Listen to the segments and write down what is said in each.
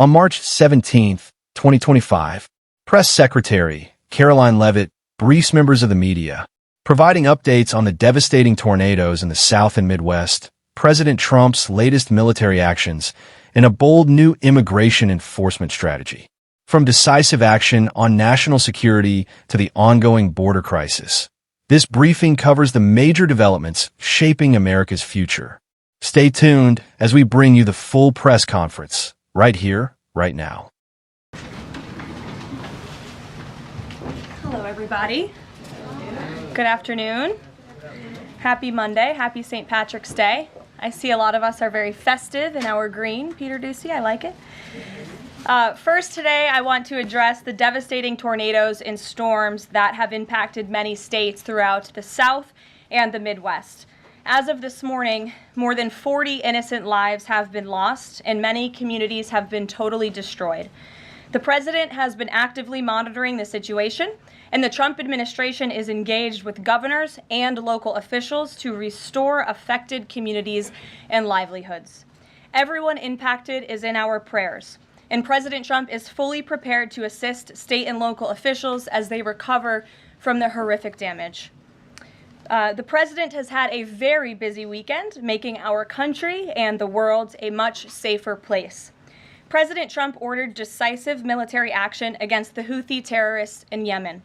On March 17, 2025, Press Secretary Karoline Leavitt briefs members of the media, providing updates on the devastating tornadoes in the South and Midwest, President Trump's latest military actions, and a bold new immigration enforcement strategy. From decisive action on national security to the ongoing border crisis, this briefing covers the major developments shaping America's future. Stay tuned as we bring you the full press conference, right here, right now. Hello, everybody. Good afternoon. Happy Monday. Happy St. Patrick's Day. I see a lot of us are very festive in our green. Peter Ducey, I like it. First today, I want to address the devastating tornadoes and storms that have impacted many states throughout the South and the Midwest. As of this morning, more than 40 innocent lives have been lost, and many communities have been totally destroyed. The president has been actively monitoring the situation, and the Trump administration is engaged with governors and local officials to restore affected communities and livelihoods. Everyone impacted is in our prayers, and President Trump is fully prepared to assist state and local officials as they recover from the horrific damage. The president has had a very busy weekend, making our country and the world a much safer place. President Trump ordered decisive military action against the Houthi terrorists in Yemen.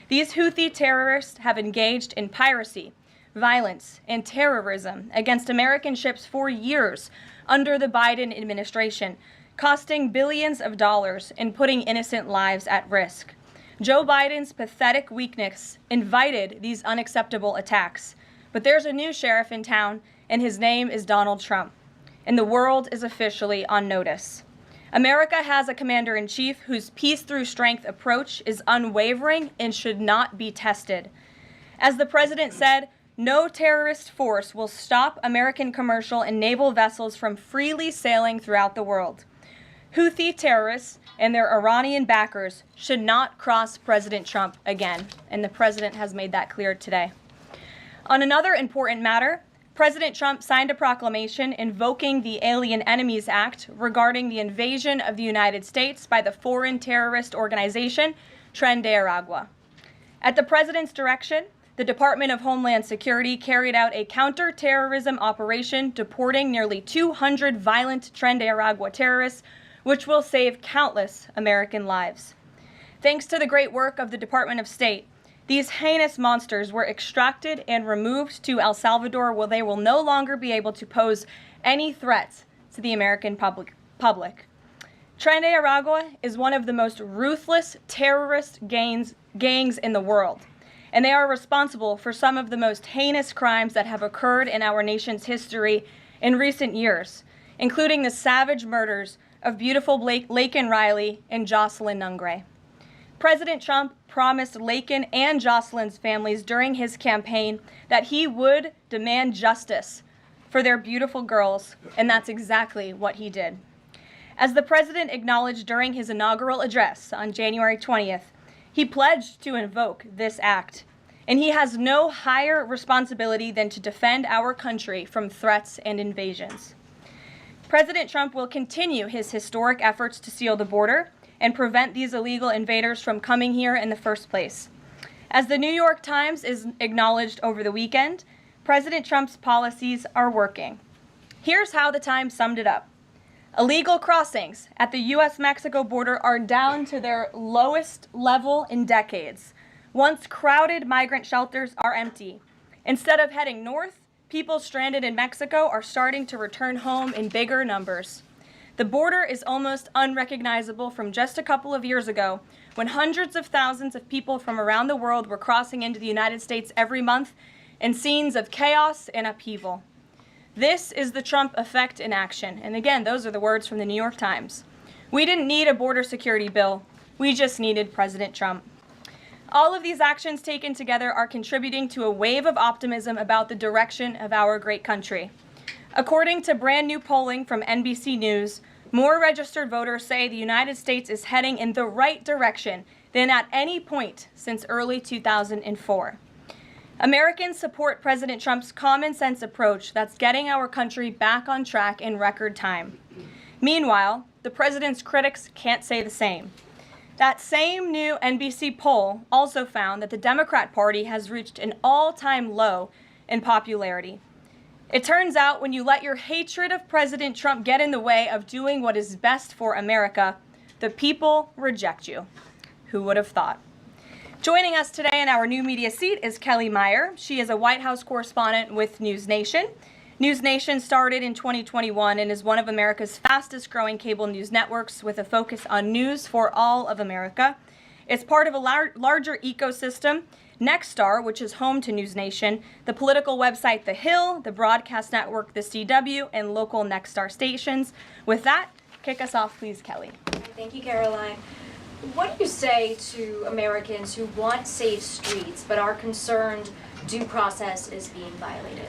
These Houthi terrorists have engaged in piracy, violence, and terrorism against American ships for years under the Biden administration, costing billions of dollars and putting innocent lives at risk. Joe Biden's pathetic weakness invited these unacceptable attacks. But there's a new sheriff in town, and his name is Donald Trump. And the world is officially on notice. America has a commander-in-chief whose peace-through-strength approach is unwavering and should not be tested. As the president said, no terrorist force will stop American commercial and naval vessels from freely sailing throughout the world. Houthi terrorists and their Iranian backers should not cross President Trump again, and the president has made that clear today. On another important matter, President Trump signed a proclamation invoking the Alien Enemies Act regarding the invasion of the United States by the foreign terrorist organization Tren de Aragua. At the president's direction, the Department of Homeland Security carried out a counter-terrorism operation deporting nearly 200 violent Tren de Aragua terrorists, which will save countless American lives. Thanks to the great work of the Department of State, these heinous monsters were extracted and removed to El Salvador, where they will no longer be able to pose any threats to the American public. Tren de Aragua is one of the most ruthless terrorist gangs in the world, and they are responsible for some of the most heinous crimes that have occurred in our nation's history in recent years, including the savage murders of beautiful Laken Riley and Jocelyn Nungray. President Trump promised Laken and Jocelyn's families during his campaign that he would demand justice for their beautiful girls, and that's exactly what he did. As the president acknowledged during his inaugural address on January 20th, he pledged to invoke this act, and he has no higher responsibility than to defend our country from threats and invasions. President Trump will continue his historic efforts to seal the border and prevent these illegal invaders from coming here in the first place. As the New York Times is acknowledged over the weekend, President Trump's policies are working. Here's how the Times summed it up. Illegal crossings at the U.S.-Mexico border are down to their lowest level in decades. Once crowded migrant shelters are empty. Instead of heading north, people stranded in Mexico are starting to return home in bigger numbers. The border is almost unrecognizable from just a couple of years ago, when hundreds of thousands of people from around the world were crossing into the United States every month in scenes of chaos and upheaval. This is the Trump effect in action. And again, those are the words from the New York Times. We didn't need a border security bill. We just needed President Trump. All of these actions taken together are contributing to a wave of optimism about the direction of our great country. According to brand new polling from NBC News, more registered voters say the United States is heading in the right direction than at any point since early 2004. Americans support President Trump's common sense approach that's getting our country back on track in record time. Meanwhile, the president's critics can't say the same. That same new NBC poll also found that the Democrat Party has reached an all-time low in popularity. It turns out when you let your hatred of President Trump get in the way of doing what is best for America, the people reject you. Who would have thought? Joining us today in our new media seat is Kelly Meyer. She is a White House correspondent with News Nation. News Nation started in 2021 and is one of America's fastest growing cable news networks with a focus on news for all of America. It's part of a larger ecosystem, Nexstar, which is home to News Nation, the political website The Hill, the broadcast network The CW, and local Nexstar stations. With that, kick us off, please, Kelly. Thank you, Karoline. What do you say to Americans who want safe streets but are concerned due process is being violated?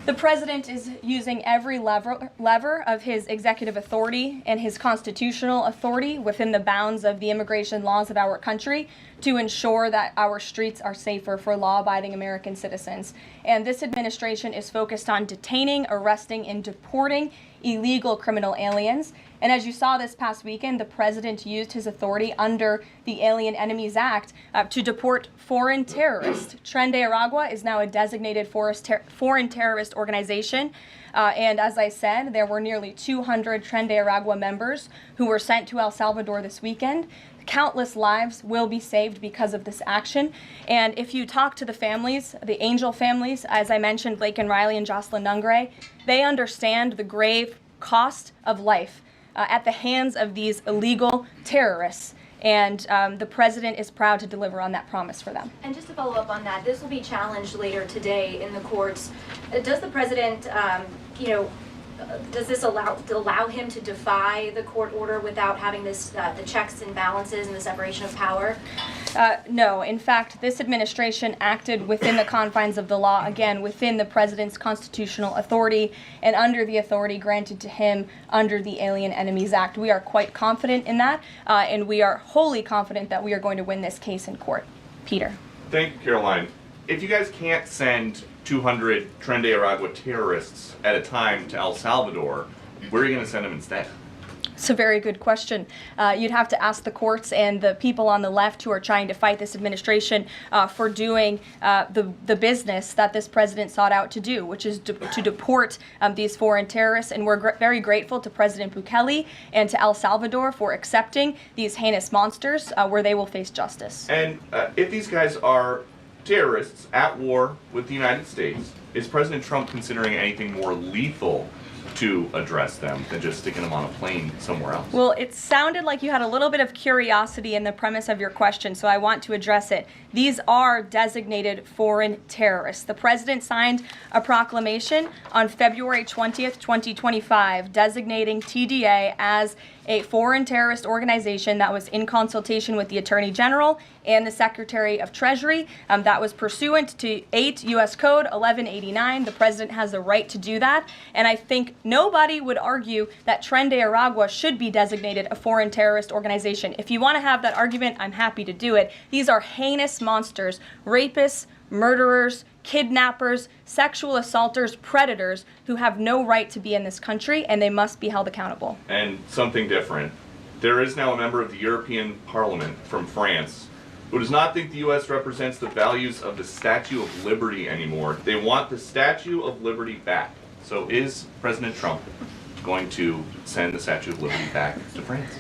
The president is using every lever of his executive authority and his constitutional authority within the bounds of the immigration laws of our country to ensure that our streets are safer for law-abiding American citizens. And this administration is focused on detaining, arresting, and deporting illegal criminal aliens. And as you saw this past weekend, the president used his authority under the Alien Enemies Act to deport foreign terrorists. Tren de Aragua is now a designated foreign terrorist organization. And as I said, there were nearly 200 Tren de Aragua members who were sent to El Salvador this weekend. Countless lives will be saved because of this action. And if you talk to the families, the Angel families, as I mentioned, Blake and Riley and Jocelyn Nungray, they understand the grave cost of life at the hands of these illegal terrorists. And the president is proud to deliver on that promise for them. And just to follow up on that, this will be challenged later today in the courts. Does the president, does this allow him to defy the court order without having this the checks and balances and the separation of power? No. In fact, this administration acted within the confines of the law, again, within the president's constitutional authority and under the authority granted to him under the Alien Enemies Act. We are quite confident in that, and we are wholly confident that we are going to win this case in court. Peter. Thank you, Caroline. If you guys can't send 200 Tren de Aragua terrorists at a time to El Salvador, where are you going to send them instead? It's a very good question. You'd have to ask the courts and the people on the left who are trying to fight this administration for doing the business that this president sought out to do, which is to deport these foreign terrorists. And we're very grateful to President Bukele and to El Salvador for accepting these heinous monsters where they will face justice. And if these guys are terrorists at war with the United States, is President Trump considering anything more lethal to address them than just sticking them on a plane somewhere else? Well, it sounded like you had a little bit of curiosity in the premise of your question, so I want to address it. These are designated foreign terrorists. The president signed a proclamation on February 20th, 2025, designating TDA as a foreign terrorist organization that was in consultation with the Attorney General and the Secretary of Treasury. That was pursuant to 8 U.S. Code 1189. The president has the right to do that. And I think nobody would argue that Tren de Aragua should be designated a foreign terrorist organization. If you want to have that argument, I'm happy to do it. These are heinous monsters, rapists, murderers, kidnappers, sexual assaulters, predators who have no right to be in this country, and they must be held accountable. And something different. There is now a member of the European Parliament from France who does not think the U.S. represents the values of the Statue of Liberty anymore. They want the Statue of Liberty back. So is President Trump going to send the Statue of Liberty back to France?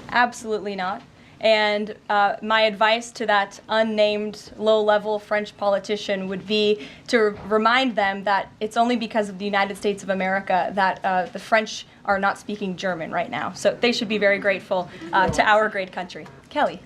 Absolutely not. And my advice to that unnamed low-level French politician would be to remind them that it's only because of the United States of America that the French are not speaking German right now. So they should be very grateful to our great country. Kelly.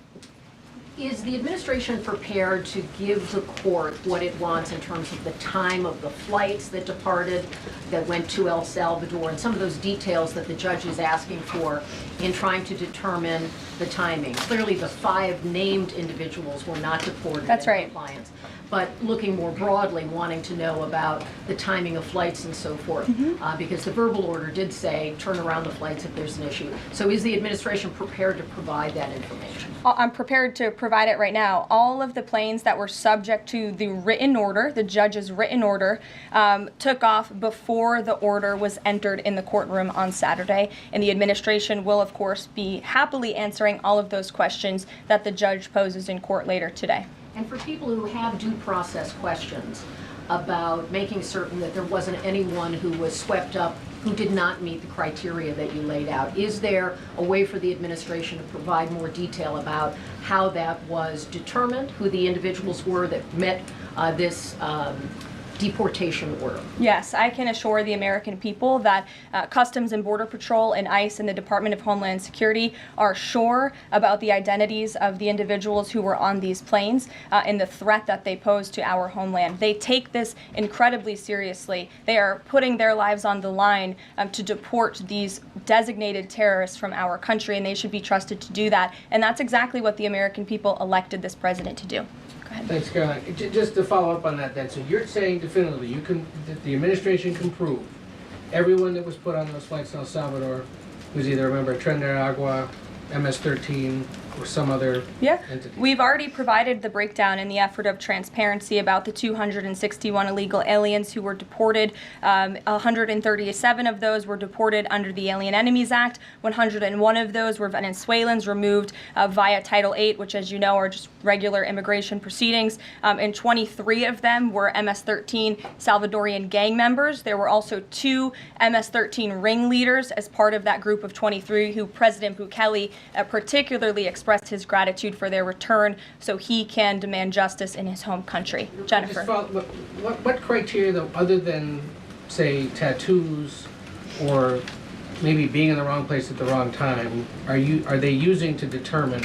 Is the administration prepared to give the court what it wants in terms of the time of the flights that departed, that went to El Salvador, and some of those details that the judge is asking for in trying to determine the timing? Clearly, the 5 named individuals were not deported. That's right. In compliance. But looking more broadly, wanting to know about the timing of flights and so forth, because the verbal order did say turn around the flights if there's an issue. So is the administration prepared to provide that information? I'm prepared to provide provide it right now. All of the planes that were subject to the written order, the judge's written order, took off before the order was entered in the courtroom on Saturday. And the administration will, of course, be happily answering all of those questions that the judge poses in court later today. And for people who have due process questions about making certain that there wasn't anyone who was swept up who did not meet the criteria that you laid out, is there a way for the administration to provide more detail about how that was determined, who the individuals were that met this deportation order? Yes, I can assure the American people that Customs and Border Patrol and ICE and the Department of Homeland Security are sure about the identities of the individuals who were on these planes and the threat that they pose to our homeland. They take this incredibly seriously. They are putting their lives on the line to deport these designated terrorists from our country, and they should be trusted to do that. And that's exactly what the American people elected this president to do. Thanks, Caroline. Just to follow up on that, then, so you're saying definitively that the administration can prove everyone that was put on those flights in El Salvador was either a member of Tren de Aragua, MS-13, or some other entity? We've already provided the breakdown in the effort of transparency about the 261 illegal aliens who were deported. 137 of those were deported under the Alien Enemies Act. 101 of those were Venezuelans removed via Title VIII, which, as you know, are just regular immigration proceedings. And 23 of them were MS-13 Salvadorian gang members. There were also 2 MS-13 ringleaders as part of that group of 23 who President Bukele particularly expressed his gratitude for their return so he can demand justice in his home country. Jennifer. What criteria, though, other than, say, tattoos or maybe being in the wrong place at the wrong time, are they using to determine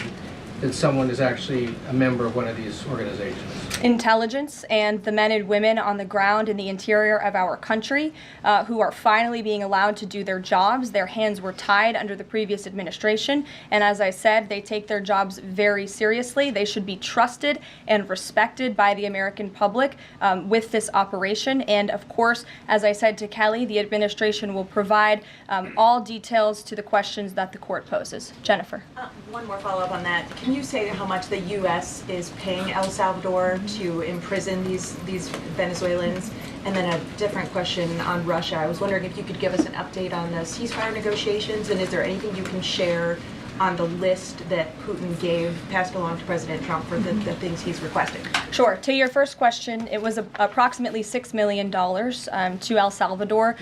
that someone is actually a member of one of these organizations? Intelligence and the men and women on the ground in the interior of our country who are finally being allowed to do their jobs. Their hands were tied under the previous administration, and as I said, they take their jobs very seriously. They should be trusted and respected by the American public with this operation. And of course, as I said to Kelly, the administration will provide all details to the questions that the court poses. Jennifer. One more follow-up on that. Can you say how much the U.S. is paying El Salvador to imprison these Venezuelans? And then a different question on Russia. I was wondering if you could give us an update on the ceasefire negotiations, and is there anything you can share on the list that Putin passed along to President Trump for the things he's requesting? Sure. To your first question, it was approximately $6 million to El Salvador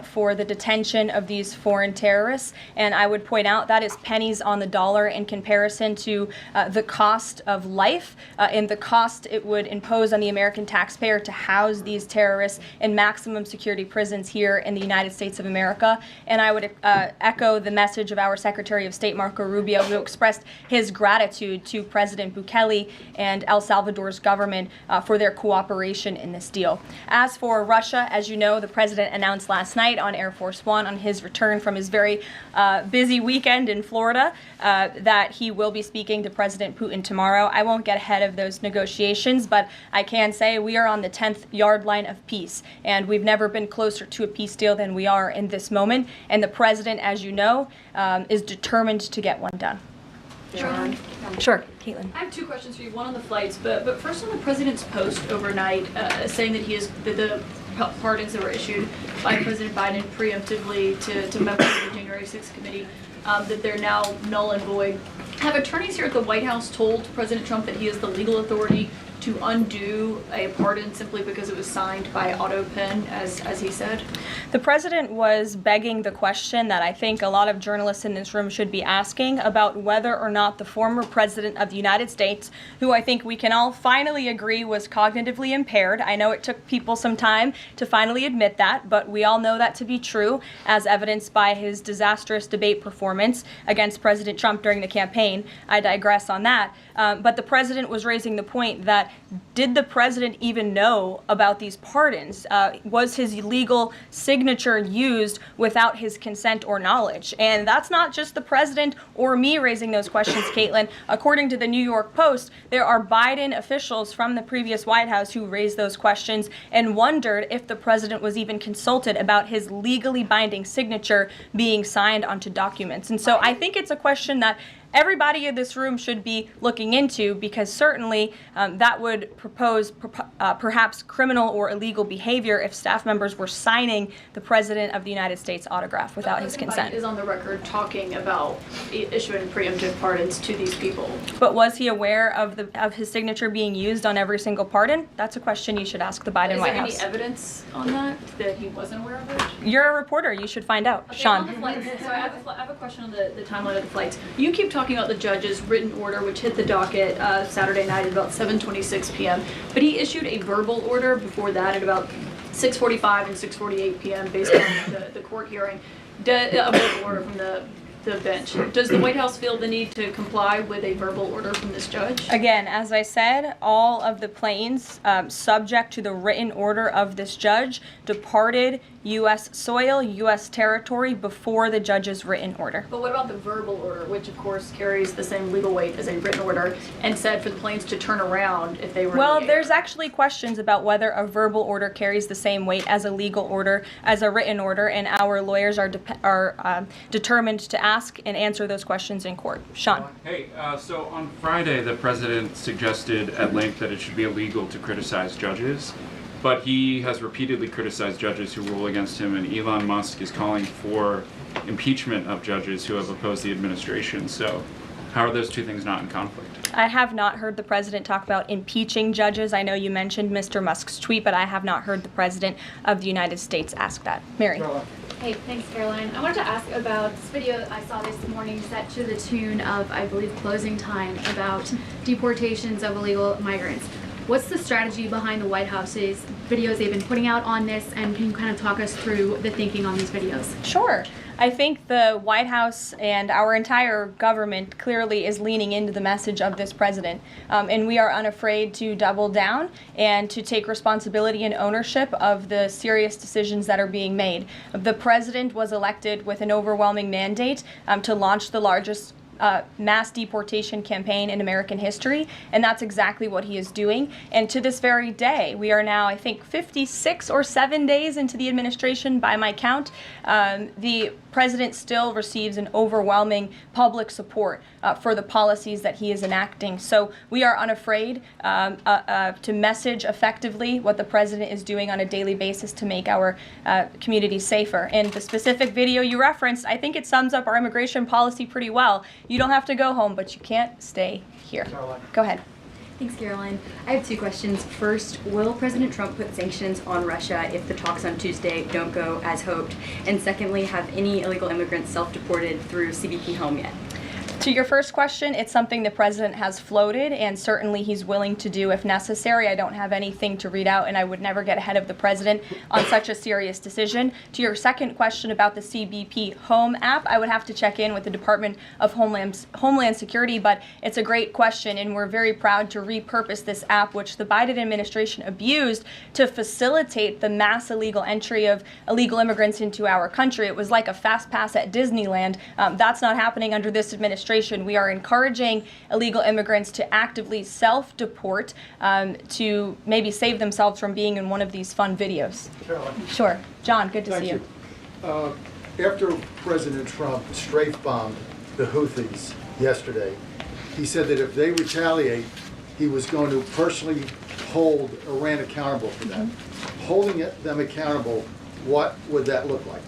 for the detention of these foreign terrorists. And I would point out that is pennies on the dollar in comparison to the cost of life and the cost it would impose on the American taxpayer to house these terrorists in maximum security prisons here in the United States of America. And I would echo the message of our Secretary of State, Marco Rubio, who expressed his gratitude to President Bukele and El Salvador's government for their cooperation in this deal. As for Russia, as you know, the president announced last night on Air Force One on his return from his very busy weekend in Florida that he will be speaking to President Putin tomorrow. I won't get ahead of those negotiations, but I can say we are on the 10th yard line of peace, and we've never been closer to a peace deal than we are in this moment. And the president, as you know, is determined to get one done. John? Sure, Caitlin. I have 2 questions for you, one on the flights, but first on the president's post overnight saying that the pardons that were issued by President Biden preemptively to members of the January 6th committee, that they're now null and void. Have attorneys here at the White House told President Trump that he has the legal authority to undo a pardon simply because it was signed by auto pen, as he said? The president was begging the question that I think a lot of journalists in this room should be asking about whether or not the former president of the United States, who I think we can all finally agree was cognitively impaired. I know it took people some time to finally admit that, but we all know that to be true, as evidenced by his disastrous debate performance against President Trump during the campaign. I digress on that. But the president was raising the point that did the president even know about these pardons? Was his illegal signature used without his consent or knowledge? And that's not just the president or me raising those questions, Caitlin. According to the New York Post, there are Biden officials from the previous White House who raised those questions and wondered if the president was even consulted about his legally binding signature being signed onto documents. And so I think it's a question that everybody in this room should be looking into, because certainly that would propose perhaps criminal or illegal behavior if staff members were signing the President of the United States autograph without his consent. Is on the record talking about issuing preemptive pardons to these people. But was he aware of his signature being used on every single pardon? That's a question you should ask the Biden White House. Is there any evidence on that he wasn't aware of it? You're a reporter. You should find out. Okay, Sean. on the flights, so I have a question on the timeline of the flights. You keep talking about the judge's written order, which hit the docket Saturday night at about 7:26 p.m., but he issued a verbal order before that at about 6:45 and 6:48 p.m. based on the court hearing. A verbal order from the bench. Does the White House feel the need to comply with a verbal order from this judge? Again, as I said, all of the planes subject to the written order of this judge departed U.S. soil, U.S. territory before the judge's written order. But what about the verbal order, which of course carries the same legal weight as a written order, and said for the planes to turn around if they were Well, in the air? there's actually questions about whether a verbal order carries the same weight as a legal order, as a written order, and our lawyers are determined to ask and answer those questions in court. Sean. Hey, so on Friday, the president suggested at length that it should be illegal to criticize judges, but he has repeatedly criticized judges who rule against him, and Elon Musk is calling for impeachment of judges who have opposed the administration. So how are those two things not in conflict? I have not heard the president talk about impeaching judges. I know you mentioned Mr. Musk's tweet, but I have not heard the president of the United States ask that. Mary. Hey, thanks, Caroline. I wanted to ask about this video I saw this morning set to the tune of, I believe, Closing Time, about deportations of illegal migrants. What's the strategy behind the White House's videos they've been putting out on this, and can you kind of talk us through the thinking on these videos? Sure. I think the White House and our entire government clearly is leaning into the message of this president. And we are unafraid to double down and to take responsibility and ownership of the serious decisions that are being made. The president was elected with an overwhelming mandate to launch the largest mass deportation campaign in American history, and that's exactly what he is doing. And to this very day, we are now, I think, 56 or 7 days into the administration by my count. The president still receives an overwhelming public support for the policies that he is enacting. So we are unafraid to message effectively what the president is doing on a daily basis to make our communities safer. And the specific video you referenced, I think it sums up our immigration policy pretty well. You don't have to go home, but you can't stay here. Go ahead. Thanks, Caroline. I have two questions. First, will President Trump put sanctions on Russia if the talks on Tuesday don't go as hoped? And secondly, have any illegal immigrants self-deported through CBP home yet? To your first question, it's something the president has floated, and certainly he's willing to do if necessary. I don't have anything to read out, and I would never get ahead of the president on such a serious decision. To your second question about the CBP Home app, I would have to check in with the Department of Homeland Security, but it's a great question, and we're very proud to repurpose this app, which the Biden administration abused to facilitate the mass illegal entry of illegal immigrants into our country. It was like a fast pass at Disneyland. That's not happening under this administration. We are encouraging illegal immigrants to actively self-deport to maybe save themselves from being in one of these fun videos. Caroline. Sure. John, good to see you. After President Trump strafe-bombed the Houthis yesterday, he said that if they retaliate, he was going to personally hold Iran accountable for that. Holding them accountable, what would that look like?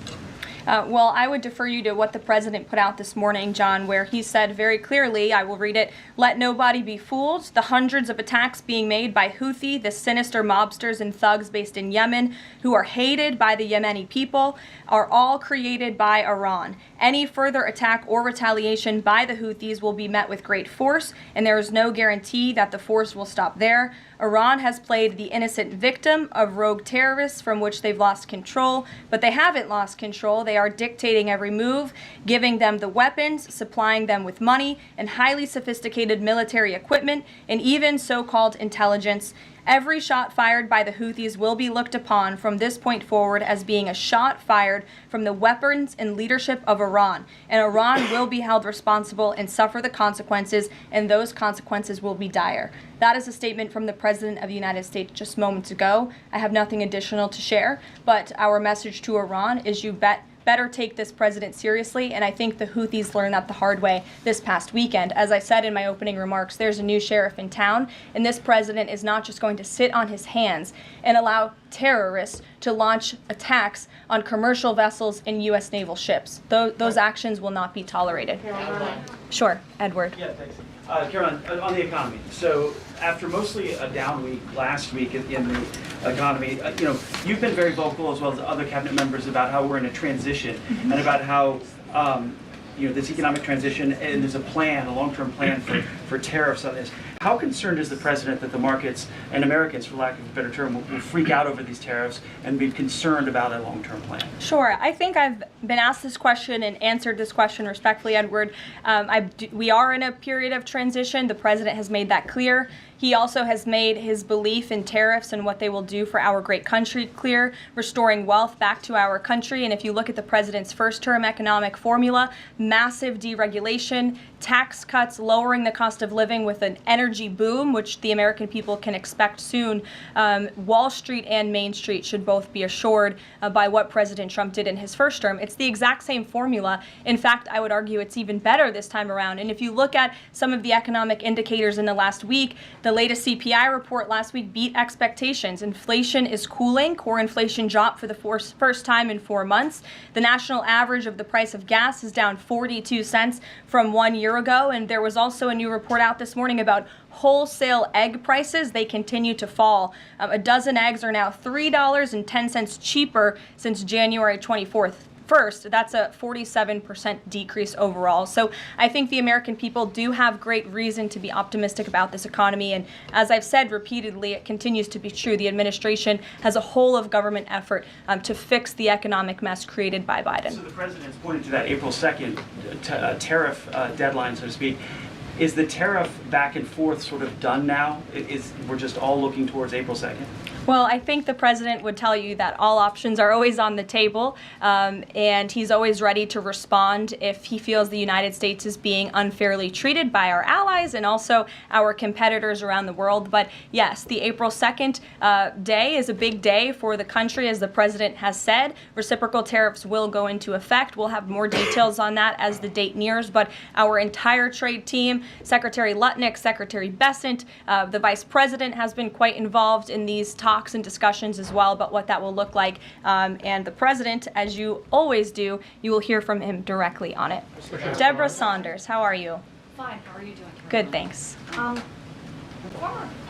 Well, I would defer you to what the president put out this morning, John, where he said very clearly, I will read it, "Let nobody be fooled. The hundreds of attacks being made by Houthi, the sinister mobsters and thugs based in Yemen, who are hated by the Yemeni people, are all created by Iran. Any further attack or retaliation by the Houthis will be met with great force, and there is no guarantee that the force will stop there. Iran has played the innocent victim of rogue terrorists from which they've lost control, but they haven't lost control. They are dictating every move, giving them the weapons, supplying them with money and highly sophisticated military equipment, and even so-called intelligence. Every shot fired by the Houthis will be looked upon from this point forward as being a shot fired from the weapons and leadership of Iran. And Iran will be held responsible and suffer the consequences, and those consequences will be dire. That is a statement from the President of the United States just moments ago. I have nothing additional to share, but our message to Iran is you better take this president seriously, and I think the Houthis learned that the hard way this past weekend. As I said in my opening remarks, there's a new sheriff in town, and this president is not just going to sit on his hands and allow terrorists to launch attacks on commercial vessels and U.S. naval ships. Those actions will not be tolerated. Sure, Edward. Yeah, thanks. Caroline, on the economy. So after mostly a down week last week in the economy, you've been very vocal, as well as other cabinet members, about how we're in a transition and about how this economic transition, and there's a plan, a long-term plan for tariffs on this. How concerned is the president that the markets and Americans, for lack of a better term, will freak out over these tariffs and be concerned about a long-term plan? Sure. I think I've been asked this question and answered this question respectfully, Edward. We are in a period of transition. The president has made that clear. He also has made his belief in tariffs and what they will do for our great country clear, restoring wealth back to our country. And if you look at the president's first-term economic formula, massive deregulation, tax cuts, lowering the cost of living with an energy boom, which the American people can expect soon. Wall Street and Main Street should both be assured by what President Trump did in his first term. It's the exact same formula. In fact, I would argue it's even better this time around. And if you look at some of the economic indicators in the last week, the latest CPI report last week beat expectations. Inflation is cooling. Core inflation dropped for the first time in 4 months. The national average of the price of gas is down 42 cents from 1 year ago. And there was also a new report out this morning about wholesale egg prices. They continue to fall. A dozen eggs are now $3.10 cheaper since January 24th. First, that's a 47% decrease overall. So I think the American people do have great reason to be optimistic about this economy. And as I've said repeatedly, it continues to be true. The administration has a whole of government effort to fix the economic mess created by Biden. So the president's pointed to that April 2nd tariff deadline, so to speak. Is the tariff back and forth sort of done now? We're just all looking towards April 2nd? Well, I think the president would tell you that all options are always on the table, and he's always ready to respond if he feels the United States is being unfairly treated by our allies and also our competitors around the world. But yes, the April 2nd day is a big day for the country, as the president has said. Reciprocal tariffs will go into effect. We'll have more details on that as the date nears, but our entire trade team, Secretary Lutnick, Secretary Bessent, the vice president has been quite involved in these talks and discussions as well about what that will look like. And the president, as you always do, you will hear from him directly on it. Deborah Saunders, how are you? Fine. How are you doing? Good, thanks. Former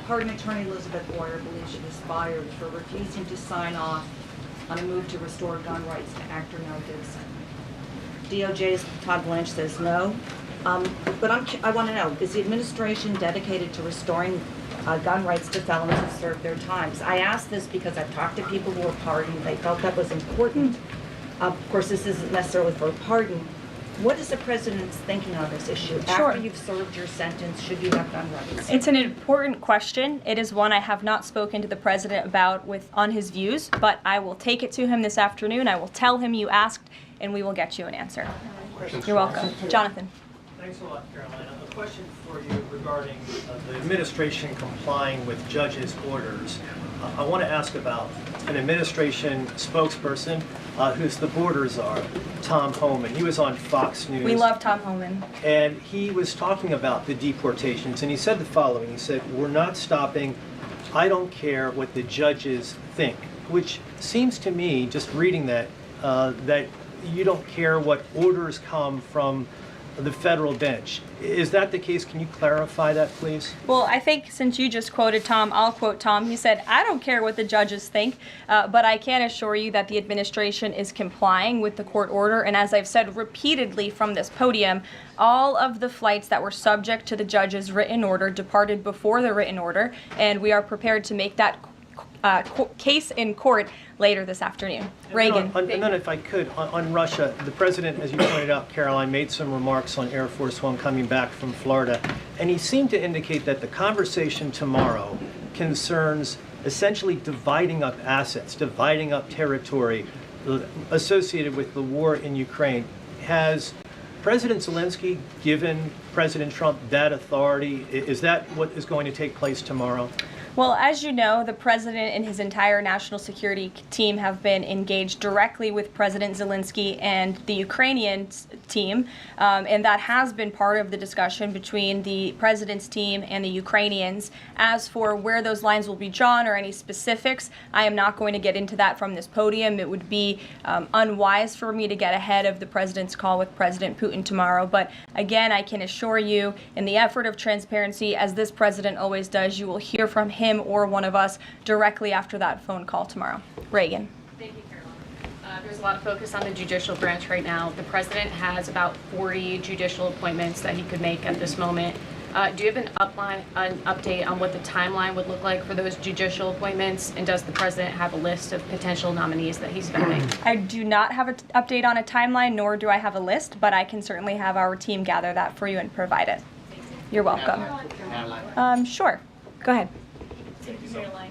pardon attorney Elizabeth Warner believes she was fired for refusing to sign off on a move to restore gun rights to actor Mel Gibson. DOJ's Todd Blanche says no. But I want to know, is the administration dedicated to restoring gun rights to felons who served their times? I ask this because I've talked to people who were pardoned. They felt that was important. Of course, this isn't necessarily for a pardon. What is the president's thinking on this issue? Sure. After you've served your sentence, should you have gun rights? It's an important question. It is one I have not spoken to the president about on his views, but I will take it to him this afternoon. I will tell him you asked, and we will get you an answer. You're welcome. Jonathan. Thanks a lot, Caroline. A question for you regarding the administration complying with judges' orders. I want to ask about an administration spokesperson who's the border czar, Tom Homan. He was on Fox News. We love Tom Homan. And he was talking about the deportations, and he said the following. He said, "We're not stopping. I don't care what the judges think," which seems to me, just reading that, that you don't care what orders come from the federal bench. Is that the case? Can you clarify that, please? Well, I think since you just quoted Tom, I'll quote Tom. He said, "I don't care what the judges think, but I can assure you that the administration is complying with the court order." And as I've said repeatedly from this podium, all of the flights that were subject to the judge's written order departed before the written order, and we are prepared to make that case in court later this afternoon. Reagan. And then if I could, on Russia, the president, as you pointed out, Caroline, made some remarks on Air Force One coming back from Florida, and he seemed to indicate that the conversation tomorrow concerns essentially dividing up assets, dividing up territory associated with the war in Ukraine. Has President Zelensky given President Trump that authority? Is that what is going to take place tomorrow? Well, as you know, the president and his entire national security team have been engaged directly with President Zelensky and the Ukrainian team, and that has been part of the discussion between the president's team and the Ukrainians. As for where those lines will be drawn or any specifics, I am not going to get into that from this podium. It would be unwise for me to get ahead of the president's call with President Putin tomorrow. But again, I can assure you, in the effort of transparency, as this president always does, you will hear from him or one of us directly after that phone call tomorrow. Reagan. Thank you, Caroline. There's a lot of focus on the judicial branch right now. The president has about 40 judicial appointments that he could make at this moment. Do you have an update on what the timeline would look like for those judicial appointments? And does the president have a list of potential nominees that he's vetting? I do not have an update on a timeline, nor do I have a list, but I can certainly have our team gather that for you and provide it. You're welcome. Sure. Go ahead. Thank you, Caroline.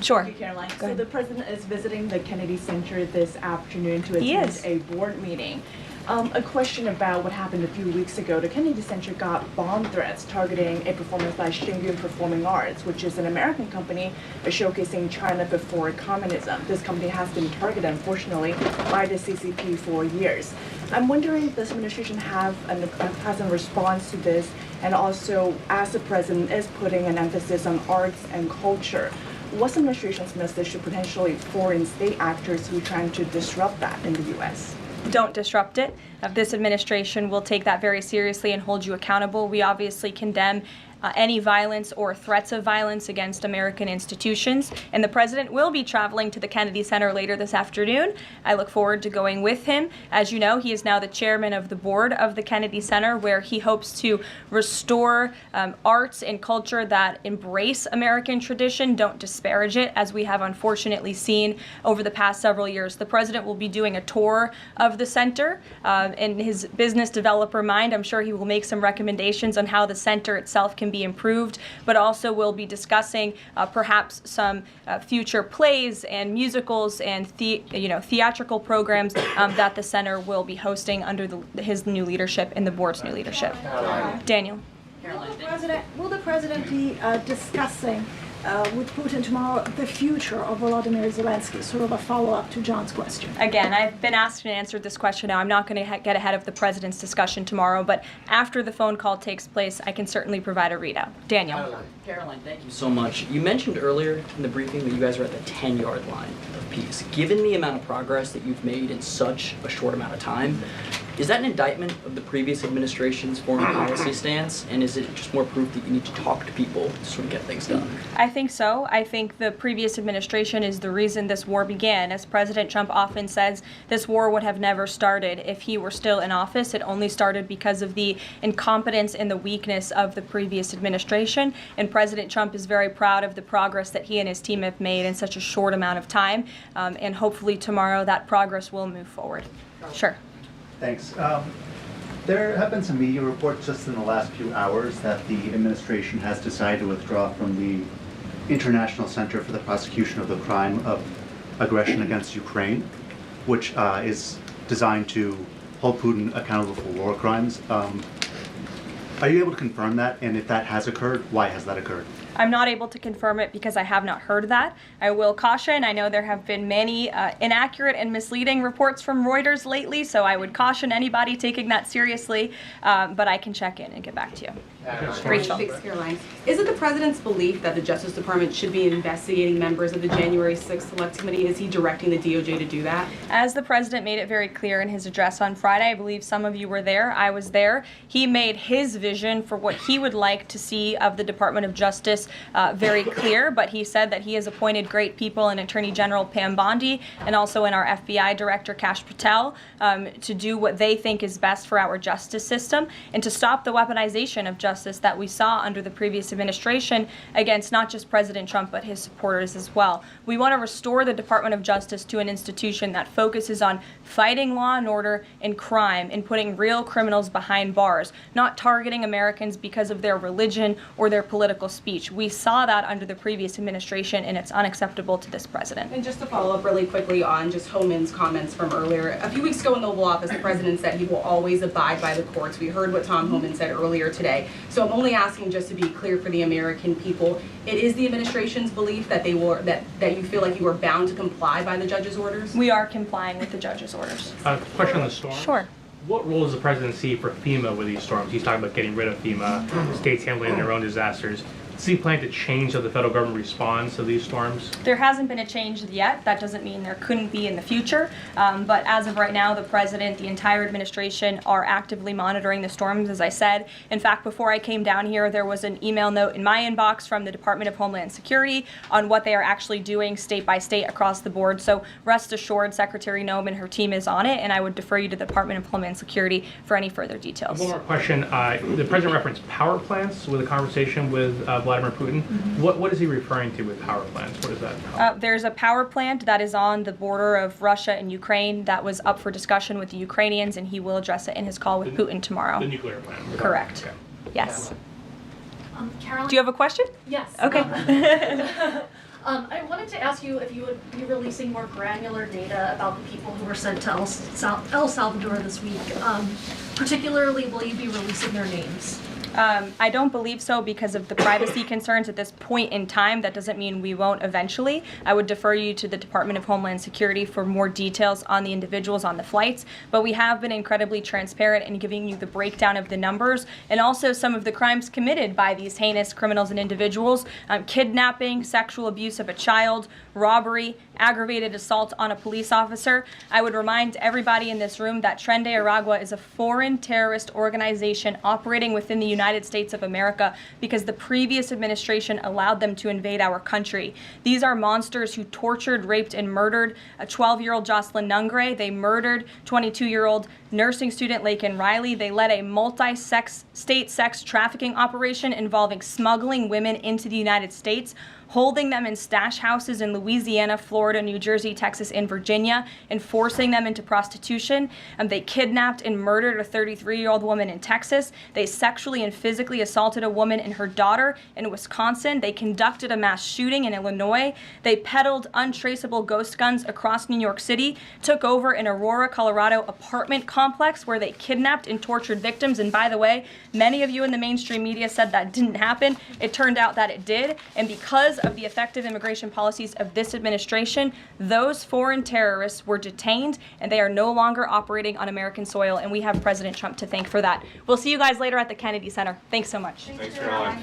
Sure. Thank you, Caroline. Go So ahead. the president is visiting the Kennedy Center this afternoon to He attend is. a board meeting. A question about what happened a few weeks ago. The Kennedy Center got bomb threats targeting a performance by Shingyun Performing Arts, which is an American company showcasing China before communism. This company has been targeted, unfortunately, by the CCP for years. I'm wondering if this administration has a response to this, and also as the president is putting an emphasis on arts and culture, what's the administration's message to potentially foreign state actors who are trying to disrupt that in the U.S.? Don't disrupt it. This administration will take that very seriously and hold you accountable. We obviously condemn any violence or threats of violence against American institutions. And the president will be traveling to the Kennedy Center later this afternoon. I look forward to going with him. As you know, he is now the chairman of the board of the Kennedy Center, where he hopes to restore arts and culture that embrace American tradition, don't disparage it, as we have unfortunately seen over the past several years. The president will be doing a tour of the center. In his business developer mind, I'm sure he will make some recommendations on how the center itself can be improved, but also we'll be discussing perhaps some future plays and musicals and theatrical programs that the center will be hosting under his new leadership and the board's new leadership. Daniel. Will the president be discussing with Putin tomorrow the future of Volodymyr Zelensky? Sort of a follow-up to John's question. Again, I've been asked and answered this question now. I'm not going to get ahead of the president's discussion tomorrow, but after the phone call takes place, I can certainly provide a readout. Daniel. Caroline, thank you so much. You mentioned earlier in the briefing that you guys are at the 10-yard line of peace. Given the amount of progress that you've made in such a short amount of time, is that an indictment of the previous administration's foreign policy stance, and is it just more proof that you need to talk to people to sort of get things done? I think so. I think the previous administration is the reason this war began. As President Trump often says, this war would have never started if he were still in office. It only started because of the incompetence and the weakness of the previous administration. And President Trump is very proud of the progress that he and his team have made in such a short amount of time. And hopefully tomorrow that progress will move forward. Sure. Thanks. There have been some media reports just in the last few hours that the administration has decided to withdraw from the International Center for the Prosecution of the Crime of Aggression against Ukraine, which is designed to hold Putin accountable for war crimes. Are you able to confirm that? And if that has occurred, why has that occurred? I'm not able to confirm it because I have not heard that. I will caution, I know there have been many inaccurate and misleading reports from Reuters lately, so I would caution anybody taking that seriously, but I can check in and get back to you. Rachel. Thanks, Caroline. Is it the president's belief that the Justice Department should be investigating members of the January 6th Select Committee? Is he directing the DOJ to do that? As the president made it very clear in his address on Friday, I believe some of you were there, I was there, he made his vision for what he would like to see of the Department of Justice very clear, but he said that he has appointed great people in Attorney General Pam Bondi and also in our FBI Director Kash Patel to do what they think is best for our justice system and to stop the weaponization of justice that we saw under the previous administration against not just President Trump but his supporters as well. We want to restore the Department of Justice to an institution that focuses on fighting law and order and crime and putting real criminals behind bars, not targeting Americans because of their religion or their political speech. We saw that under the previous administration, and it's unacceptable to this president. And just to follow up really quickly on just Homan's comments from earlier, a few weeks ago in the Oval Office, the president said he will always abide by the courts. We heard what Tom Homan said earlier today. So I'm only asking just to be clear for the American people. It is the administration's belief that they will that you feel like you are bound to comply by the judge's orders? We are complying with the judge's orders. Question on the storm. Sure. What role does the president see for FEMA with these storms? He's talking about getting rid of FEMA, states handling their own disasters. Does he plan to change how the federal government responds to these storms? There hasn't been a change yet. That doesn't mean there couldn't be in the future. But as of right now, the president, the entire administration are actively monitoring the storms, as I said. In fact, before I came down here, there was an email note in my inbox from the Department of Homeland Security on what they are actually doing state by state across the board. So rest assured, Secretary Noem and her team is on it, and I would defer you to the Department of Homeland Security for any further details. One more question. The president referenced power plants with a conversation with Vladimir Putin. What is he referring to with power plants? What is that? There's a power plant that is on the border of Russia and Ukraine that was up for discussion with the Ukrainians, and he will address it in his call with Putin tomorrow. The nuclear plant. Correct. Okay. Yes. Caroline? Do you have a question? Yes. Okay. I wanted to ask you if you would be releasing more granular data about the people who were sent to El Salvador this week. Particularly, will you be releasing their names? I don't believe so because of the privacy concerns at this point in time. That doesn't mean we won't eventually. I would defer you to the Department of Homeland Security for more details on the individuals on the flights, but we have been incredibly transparent in giving you the breakdown of the numbers and also some of the crimes committed by these heinous criminals and individuals: kidnapping, sexual abuse of a child, robbery, aggravated assault on a police officer. I would remind everybody in this room that Tren de Aragua is a foreign terrorist organization operating within the United States of America because the previous administration allowed them to invade our country. These are monsters who tortured, raped, and murdered a 12-year-old Jocelyn Nungre. They murdered 22-year-old nursing student Laken Riley. They led a multi-state sex trafficking operation involving smuggling women into the United States, holding them in stash houses in Louisiana, Florida, New Jersey, Texas, and Virginia, and forcing them into prostitution. They kidnapped and murdered a 33-year-old woman in Texas. They sexually and physically assaulted a woman and her daughter in Wisconsin. They conducted a mass shooting in Illinois. They peddled untraceable ghost guns across New York City, took over an Aurora, Colorado apartment complex where they kidnapped and tortured victims. And by the way, many of you in the mainstream media said that didn't happen. It turned out that it did. And because of the effective immigration policies of this administration, those foreign terrorists were detained and they are no longer operating on American soil, and we have President Trump to thank for that. We'll see you guys later at the Kennedy Center. Thanks so much. Thanks, Caroline.